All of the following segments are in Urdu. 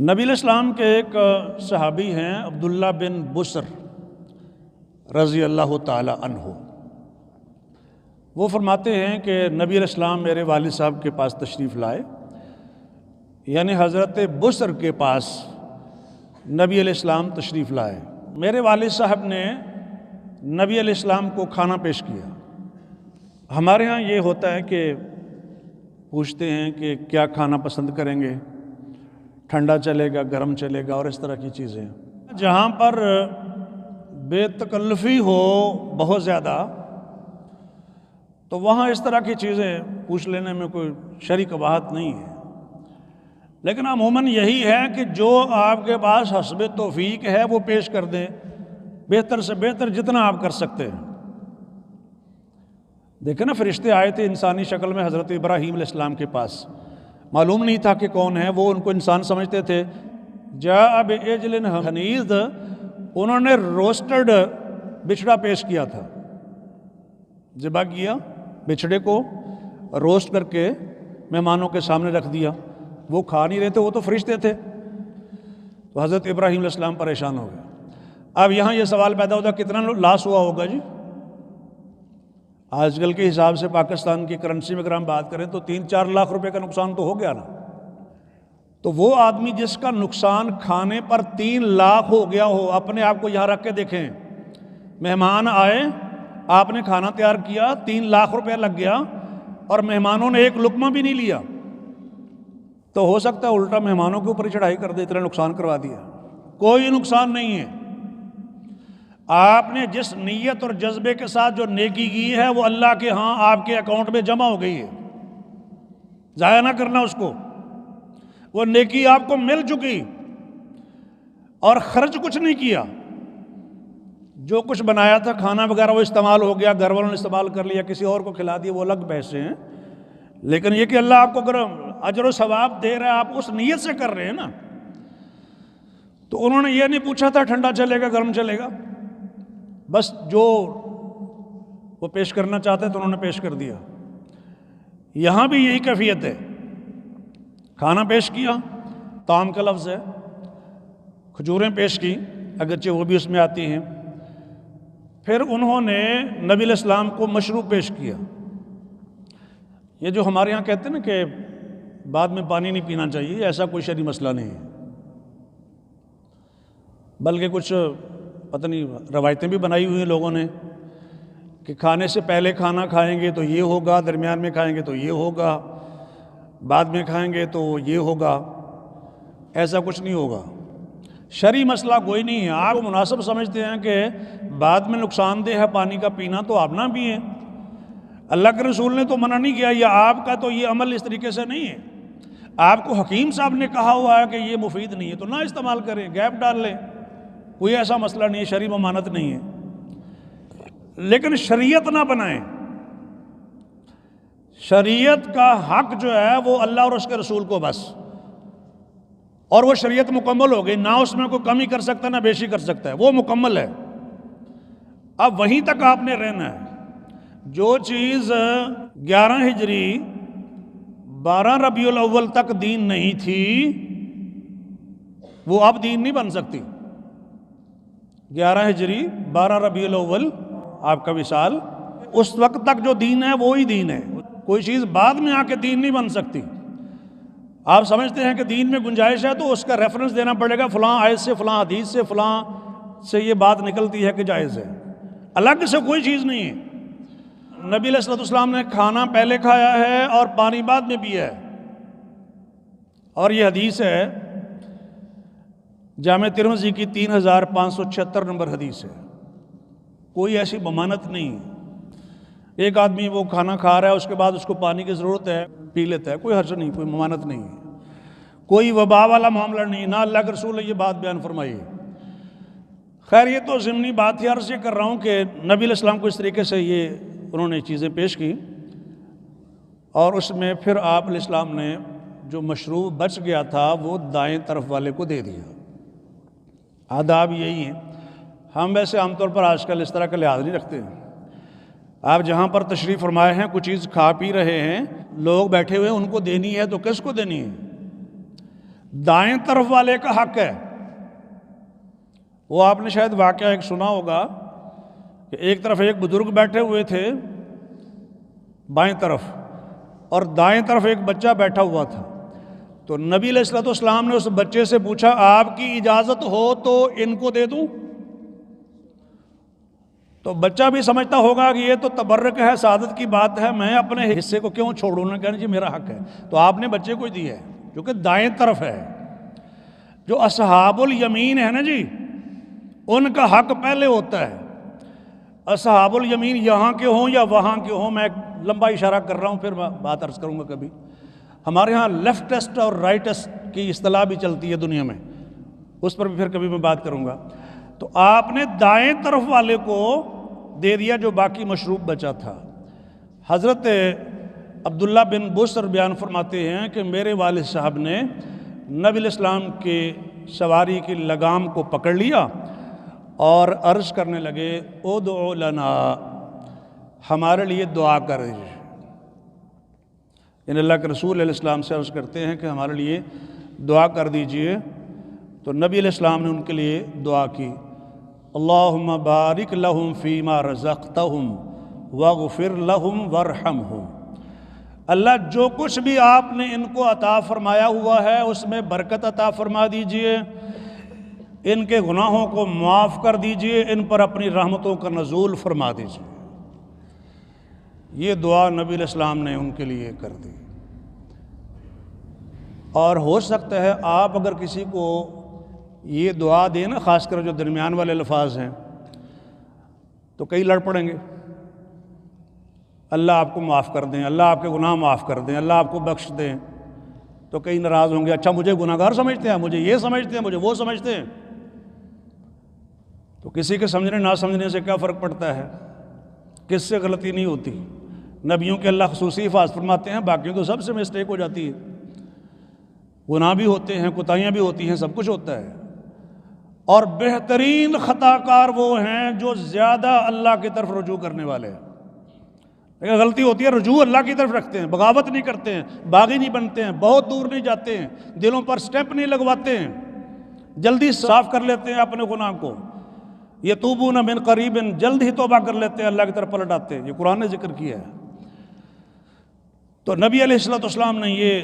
نبی علیہ السلام کے ایک صحابی ہیں عبداللہ بن بسر رضی اللہ تعالی عنہ۔ وہ فرماتے ہیں کہ نبی علیہ السلام میرے والد صاحب کے پاس تشریف لائے، یعنی حضرت بسر کے پاس نبی علیہ السلام تشریف لائے۔ میرے والد صاحب نے نبی علیہ السلام کو کھانا پیش کیا۔ ہمارے ہاں یہ ہوتا ہے کہ پوچھتے ہیں کہ کیا کھانا پسند کریں گے، ٹھنڈا چلے گا، گرم چلے گا، اور اس طرح کی چیزیں۔ جہاں پر بے تکلفی ہو بہت زیادہ تو وہاں اس طرح کی چیزیں پوچھ لینے میں کوئی شرعی قباحت نہیں ہے، لیکن عموماً یہی ہے کہ جو آپ کے پاس حسب توفیق ہے وہ پیش کر دیں، بہتر سے بہتر جتنا آپ کر سکتے ہیں۔ دیکھیں نا، فرشتے آئے تھے انسانی شکل میں حضرت ابراہیم علیہ السلام کے پاس، معلوم نہیں تھا کہ کون ہے، وہ ان کو انسان سمجھتے تھے۔ جاء بعجل حنیذ، انہوں نے روسٹڈ بچھڑا پیش کیا تھا، ذبح کیا، بچھڑے کو روسٹ کر کے مہمانوں کے سامنے رکھ دیا۔ وہ کھا نہیں رہے تھے، وہ تو فرشتے تھے، تو حضرت ابراہیم علیہ السلام پریشان ہو گئے۔ اب یہاں یہ سوال پیدا ہوتا ہے کتنا لاس ہوا ہوگا جی؟ آج کل کے حساب سے پاکستان کی کرنسی میں اگر ہم بات کریں تو 3-4 لاکھ روپے کا نقصان تو ہو گیا نا۔ تو وہ آدمی جس کا نقصان کھانے پر 3 لاکھ ہو گیا ہو، اپنے آپ کو یہاں رکھ کے دیکھیں، مہمان آئے، آپ نے کھانا تیار کیا، 3 لاکھ روپے لگ گیا اور مہمانوں نے ایک لقمہ بھی نہیں لیا، تو ہو سکتا ہے الٹا مہمانوں کے اوپر ہی چڑھائی کر دے، اتنا نقصان کروا دیا۔ کوئی نقصان نہیں ہے، آپ نے جس نیت اور جذبے کے ساتھ جو نیکی کی ہے وہ اللہ کے ہاں آپ کے اکاؤنٹ میں جمع ہو گئی ہے، ضائع نہ کرنا اس کو، وہ نیکی آپ کو مل چکی، اور خرچ کچھ نہیں کیا۔ جو کچھ بنایا تھا کھانا وغیرہ وہ استعمال ہو گیا، گھر والوں نے استعمال کر لیا، کسی اور کو کھلا دیا، وہ الگ بحثیں ہیں، لیکن یہ کہ اللہ آپ کو اگر اجر و ثواب دے رہا ہے، آپ اس نیت سے کر رہے ہیں نا۔ تو انہوں نے یہ نہیں پوچھا تھا ٹھنڈا چلے گا گرم چلے گا، بس جو وہ پیش کرنا چاہتے تو انہوں نے پیش کر دیا۔ یہاں بھی یہی کیفیت ہے، کھانا پیش کیا، طعام کا لفظ ہے، کھجوریں پیش کی اگرچہ وہ بھی اس میں آتی ہیں، پھر انہوں نے نبی علیہ السلام کو مشروب پیش کیا۔ یہ جو ہمارے ہاں کہتے ہیں نا کہ بعد میں پانی نہیں پینا چاہیے، ایسا کوئی شرعی مسئلہ نہیں ہے، بلکہ کچھ پتہ نہیں روایتیں بھی بنائی ہوئی ہیں لوگوں نے کہ کھانے سے پہلے کھانا کھائیں گے تو یہ ہوگا، درمیان میں کھائیں گے تو یہ ہوگا، بعد میں کھائیں گے تو یہ ہوگا۔ ایسا کچھ نہیں ہوگا، شرعی مسئلہ کوئی نہیں ہے۔ آپ مناسب سمجھتے ہیں کہ بعد میں نقصان دہ ہے پانی کا پینا تو آپ نہ پئیں، اللہ کے رسول نے تو منع نہیں کیا، یا آپ کا تو یہ عمل اس طریقے سے نہیں ہے۔ آپ کو حکیم صاحب نے کہا ہوا ہے کہ یہ مفید نہیں ہے تو نہ استعمال کریں، گیپ ڈال لیں، کوئی ایسا مسئلہ نہیں ہے، شرعی ممانعت نہیں ہے، لیکن شریعت نہ بنائیں۔ شریعت کا حق جو ہے وہ اللہ اور اس کے رسول کو بس، اور وہ شریعت مکمل ہو گئی، نہ اس میں کوئی کمی کر سکتا ہے نہ بیشی کر سکتا ہے، وہ مکمل ہے۔ اب وہیں تک آپ نے رہنا ہے۔ جو چیز 11 ہجری 12 ربیع الاول تک دین نہیں تھی وہ اب دین نہیں بن سکتی۔ 11 ہجری 12 ربیع الاول آپ کا وصال، اس وقت تک جو دین ہے وہی دین ہے، کوئی چیز بعد میں آ کے دین نہیں بن سکتی۔ آپ سمجھتے ہیں کہ دین میں گنجائش ہے تو اس کا ریفرنس دینا پڑے گا، فلاں آیت سے، فلاں حدیث سے، فلاں سے یہ بات نکلتی ہے کہ جائز ہے، الگ سے کوئی چیز نہیں ہے۔ نبی علیہ السلام نے کھانا پہلے کھایا ہے اور پانی بعد میں پیا ہے، اور یہ حدیث ہے جامع ترمذی کی 3576 نمبر حدیث ہے، کوئی ایسی ممانعت نہیں ہے۔ ایک آدمی وہ کھانا کھا رہا ہے، اس کے بعد اس کو پانی کی ضرورت ہے، پی لیتا ہے، کوئی حرج نہیں، کوئی ممانعت نہیں ہے، کوئی وبا والا معاملہ نہیں، نہ اللہ کے رسول نے یہ بات بیان فرمائی ہے۔ خیر یہ تو ضمنی بات ہی، عرض یہ کر رہا ہوں کہ نبی علیہ السلام کو اس طریقے سے یہ انہوں نے چیزیں پیش کی، اور اس میں پھر آپ علیہ السلام نے جو مشروب بچ گیا تھا وہ دائیں طرف والے کو دے دیا۔ آداب یہی ہیں، ہم ویسے عام طور پر آج کل اس طرح کا لحاظ نہیں رکھتے ہیں۔ آپ جہاں پر تشریف فرمائے ہیں، کچھ چیز کھا پی رہے ہیں، لوگ بیٹھے ہوئے ہیں، ان کو دینی ہے تو کس کو دینی ہے؟ دائیں طرف والے کا حق ہے۔ وہ آپ نے شاید واقعہ ایک سنا ہوگا کہ ایک طرف ایک بزرگ بیٹھے ہوئے تھے بائیں طرف، اور دائیں طرف ایک بچہ بیٹھا ہوا تھا۔ تو نبی علیہ الصلوۃ والسلام نے اس بچے سے پوچھا آپ کی اجازت ہو تو ان کو دے دوں؟ تو بچہ بھی سمجھتا ہوگا کہ یہ تو تبرک ہے، سعادت کی بات ہے، میں اپنے حصے کو کیوں چھوڑوں؟ نے کہا جی میرا حق ہے، تو آپ نے بچے کو ہی دی ہے کیونکہ دائیں طرف ہے۔ جو اصحاب الیمین ہے نا جی، ان کا حق پہلے ہوتا ہے۔ اصحاب الیمین یہاں کے ہوں یا وہاں کے ہوں، میں ایک لمبا اشارہ کر رہا ہوں، پھر میں بات عرض کروں گا کبھی۔ ہمارے ہاں لیفٹسٹ اور رائٹسٹ کی اصطلاح بھی چلتی ہے دنیا میں، اس پر بھی پھر کبھی میں بات کروں گا۔ تو آپ نے دائیں طرف والے کو دے دیا جو باقی مشروب بچا تھا۔ حضرت عبداللہ بن بسر بیان فرماتے ہیں کہ میرے والد صاحب نے نبی علیہ السلام کے سواری کی لگام کو پکڑ لیا اور عرض کرنے لگے ادعو لنا، ہمارے لیے دعا کر دیجیے۔ یعنی اللہ کے رسول علیہ السلام سے عرض کرتے ہیں کہ ہمارے لیے دعا کر دیجئے۔ تو نبی علیہ السلام نے ان کے لیے دعا کی، اللہم بارک لہم فیما رزقتہم واغفر لہم وارحمہم۔ اللہ جو کچھ بھی آپ نے ان کو عطا فرمایا ہوا ہے اس میں برکت عطا فرما دیجئے، ان کے گناہوں کو معاف کر دیجئے، ان پر اپنی رحمتوں کا نزول فرما دیجئے۔ یہ دعا نبی علیہ السلام نے ان کے لیے کر دی۔ اور ہو سکتا ہے آپ اگر کسی کو یہ دعا دیں نا، خاص کر جو درمیان والے الفاظ ہیں، تو کئی لڑ پڑیں گے، اللہ آپ کو معاف کر دیں، اللہ آپ کے گناہ معاف کر دیں، اللہ آپ کو بخش دیں، تو کئی ناراض ہوں گے، اچھا مجھے گناہ گار سمجھتے ہیں، مجھے یہ سمجھتے ہیں، مجھے وہ سمجھتے ہیں۔ تو کسی کے سمجھنے نہ سمجھنے سے کیا فرق پڑتا ہے؟ کس سے غلطی نہیں ہوتی؟ نبیوں کے اللہ خصوصی حفاظت فرماتے ہیں، باقیوں تو سب سے مسٹیک ہو جاتی ہے، گناہ بھی ہوتے ہیں، کوتاہیاں بھی ہوتی ہیں، سب کچھ ہوتا ہے۔ اور بہترین خطا کار وہ ہیں جو زیادہ اللہ کی طرف رجوع کرنے والے ہیں۔ لیکن غلطی ہوتی ہے، رجوع اللہ کی طرف رکھتے ہیں، بغاوت نہیں کرتے ہیں، باغی نہیں بنتے ہیں، بہت دور نہیں جاتے ہیں، دلوں پر سٹیپ نہیں لگواتے ہیں، جلدی صاف کر لیتے ہیں اپنے گناہ کو، یتوبون من قریب، جلد ہی توبہ کر لیتے ہیں، اللہ کی طرف پلٹ آتے ہیں۔ یہ قرآن نے ذکر کیا ہے۔ تو نبی علیہ الصلوۃ والسلام نے یہ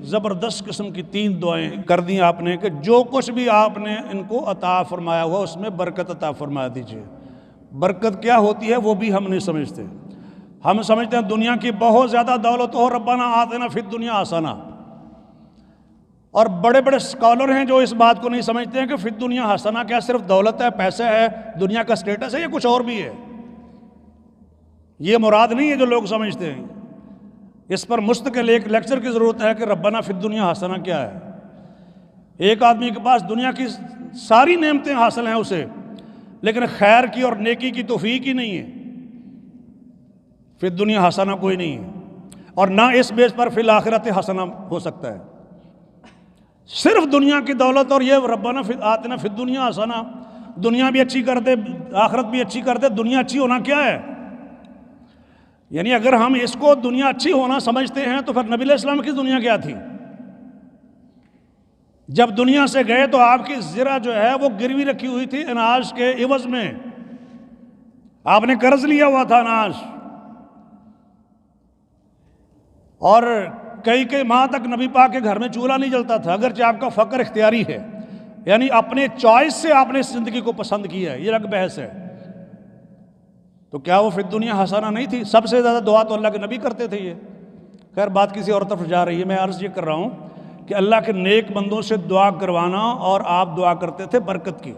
زبردست قسم کی 3 دعائیں کر دیں آپ نے کہ جو کچھ بھی آپ نے ان کو عطا فرمایا ہوا اس میں برکت عطا فرما دیجئے۔ برکت کیا ہوتی ہے وہ بھی ہم نہیں سمجھتے۔ ہم سمجھتے ہیں دنیا کی بہت زیادہ دولت ہو، ربنا آتنا فی الدنیا حسنہ، اور بڑے بڑے اسکالر ہیں جو اس بات کو نہیں سمجھتے ہیں کہ فی الدنیا حسنہ کیا صرف دولت ہے، پیسے ہے، دنیا کا سٹیٹس ہے، یہ کچھ اور بھی ہے۔ یہ مراد نہیں ہے جو لوگ سمجھتے ہیں۔ اس پر مستقل ایک لیکچر کی ضرورت ہے کہ ربنا فی الدنیا حسنہ کیا ہے۔ ایک آدمی کے پاس دنیا کی ساری نعمتیں حاصل ہیں اسے، لیکن خیر کی اور نیکی کی توفیق ہی نہیں ہے، فی الدنیا حسنہ کوئی نہیں ہے، اور نہ اس بیس پر فی الآخرت حسنہ ہو سکتا ہے۔ صرف دنیا کی دولت اور یہ ربنا آتنا فی الدنیا حسنہ، دنیا بھی اچھی کر دے، آخرت بھی اچھی کر دے، دنیا اچھی ہونا کیا ہے؟ یعنی اگر ہم اس کو دنیا اچھی ہونا سمجھتے ہیں تو پھر نبی علیہ السلام کی دنیا کیا تھی؟ جب دنیا سے گئے تو آپ کی زرہ جو ہے وہ گروی رکھی ہوئی تھی اناج کے عوض میں، آپ نے قرض لیا ہوا تھا اناج، اور کئی ماہ تک نبی پاک کے گھر میں چولہا نہیں جلتا تھا، اگرچہ آپ کا فقر اختیاری ہے، یعنی اپنے چوائس سے آپ نے اس زندگی کو پسند کیا ہے، یہ الگ بحث ہے۔ تو کیا وہ فی الدنیا حسنہ نہیں تھی؟ سب سے زیادہ دعا تو اللہ کے نبی کرتے تھے۔ یہ خیر بات کسی اور طرف جا رہی ہے، میں عرض یہ کر رہا ہوں کہ اللہ کے نیک بندوں سے دعا کروانا، اور آپ دعا کرتے تھے برکت کی۔